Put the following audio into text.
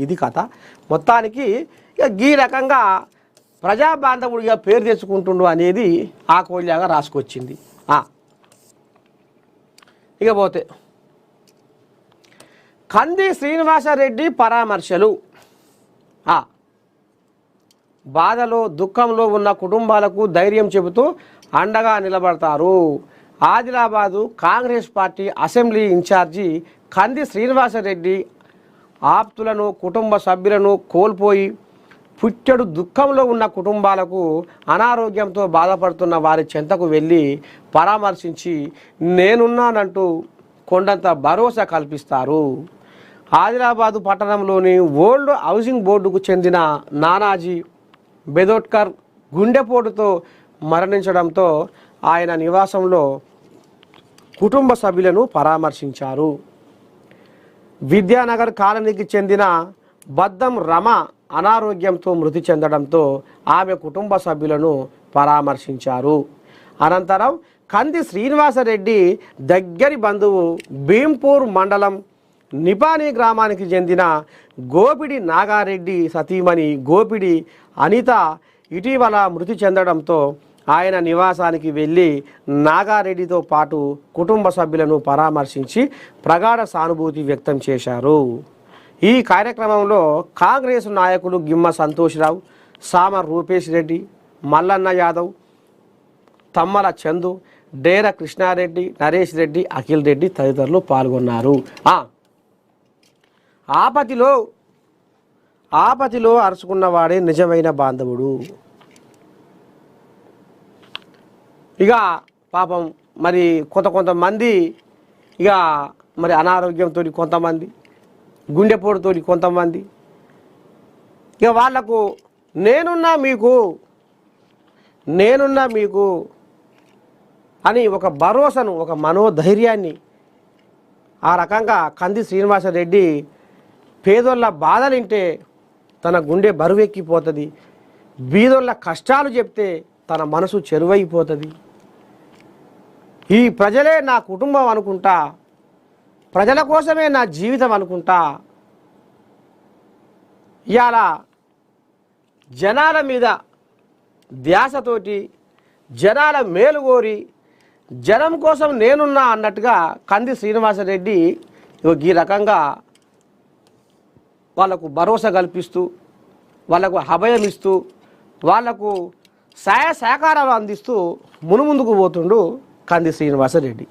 ఇది కథ మొత్తానికి ఈ రకంగా ప్రజా బాంధవుడిగా పేరు తెచ్చుకుంటుండు అనేది ఆ కోళ్ళగా రాసుకొచ్చింది. ఇక పోతే కంది శ్రీనివాసరెడ్డి పరామర్శలు. బాధలో దుఃఖంలో ఉన్న కుటుంబాలకు ధైర్యం చెబుతూ అండగా నిలబడతారు. Adilabad Congress party assembly incharge Kandi Srinivasa Reddy ఆప్తులను కుటుంబ సభ్యులను కోల్పోయి పుట్టెడు దుఃఖంలో ఉన్న కుటుంబాలకు అనారోగ్యంతో బాధపడుతున్న వారి చెంతకు వెళ్ళి పరామర్శించి నేనున్నానంటూ కొండంత భరోసా కల్పిస్తారు. ఆదిలాబాదు పట్టణంలోని ఓల్డ్ హౌసింగ్ బోర్డుకు చెందిన నానాజీ బెదోట్కర్ గుండెపోటుతో మరణించడంతో ఆయన నివాసంలో కుటుంబ సభ్యులను పరామర్శించారు. విద్యానగర్ కాలనీకి చెందిన బద్దం రమ అనారోగ్యంతో మృతి చెందడంతో ఆమె కుటుంబ సభ్యులను పరామర్శించారు. అనంతరం కంది శ్రీనివాసరెడ్డి దగ్గరి బంధువు భీంపూర్ మండలం నిపాని గ్రామానికి చెందిన గోపిడి నాగారెడ్డి సతీమణి గోపిడి అనిత ఇటీవల మృతి చెందడంతో ఆయన నివాసానికి వెళ్ళి నాగారెడ్డితో పాటు కుటుంబ సభ్యులను పరామర్శించి ప్రగాఢ సానుభూతి వ్యక్తం చేశారు. ఈ కార్యక్రమంలో కాంగ్రెస్ నాయకులు గిమ్మ సంతోష్రావు, సామ రూపేష్ రెడ్డి, మల్లన్న యాదవ్, తమ్మల చందు, డేర కృష్ణారెడ్డి, నరేష్ రెడ్డి, అఖిల్ రెడ్డి తదితరులు పాల్గొన్నారు. ఆపతిలో అరుచుకున్నవాడే నిజమైన బాంధవుడు. ఇక పాపం మరి కొంతమంది ఇక మరి అనారోగ్యంతో కొంతమంది, గుండెపోటుతో కొంతమంది, ఇక వాళ్లకు నేనున్నా మీకు అని ఒక భరోసాను, ఒక మనోధైర్యాన్ని ఆ రకంగా కంది శ్రీనివాసరెడ్డి పేదోళ్ళ బాధలింటే తన గుండె బరువెక్కిపోతుంది, బీదోళ్ళ కష్టాలు చెప్తే తన మనసు చెరువైపోతుంది. ఈ ప్రజలే నా కుటుంబం అనుకుంటా, ప్రజల కోసమే నా జీవితం అనుకుంటా ఇవాళ జనాల మీద ధ్యాసతోటి జనాల మేలు కోరి జనం కోసం నేనున్నా అన్నట్టుగా కంది శ్రీనివాసరెడ్డి ఈ రకంగా వాళ్లకు భరోసా కల్పిస్తూ వాళ్లకు అభయం ఇస్తూ వాళ్లకు సహాయ సహకారాలు అందిస్తూ మునుముందుకు పోతుండు కంది శ్రీనివాసరెడ్డి.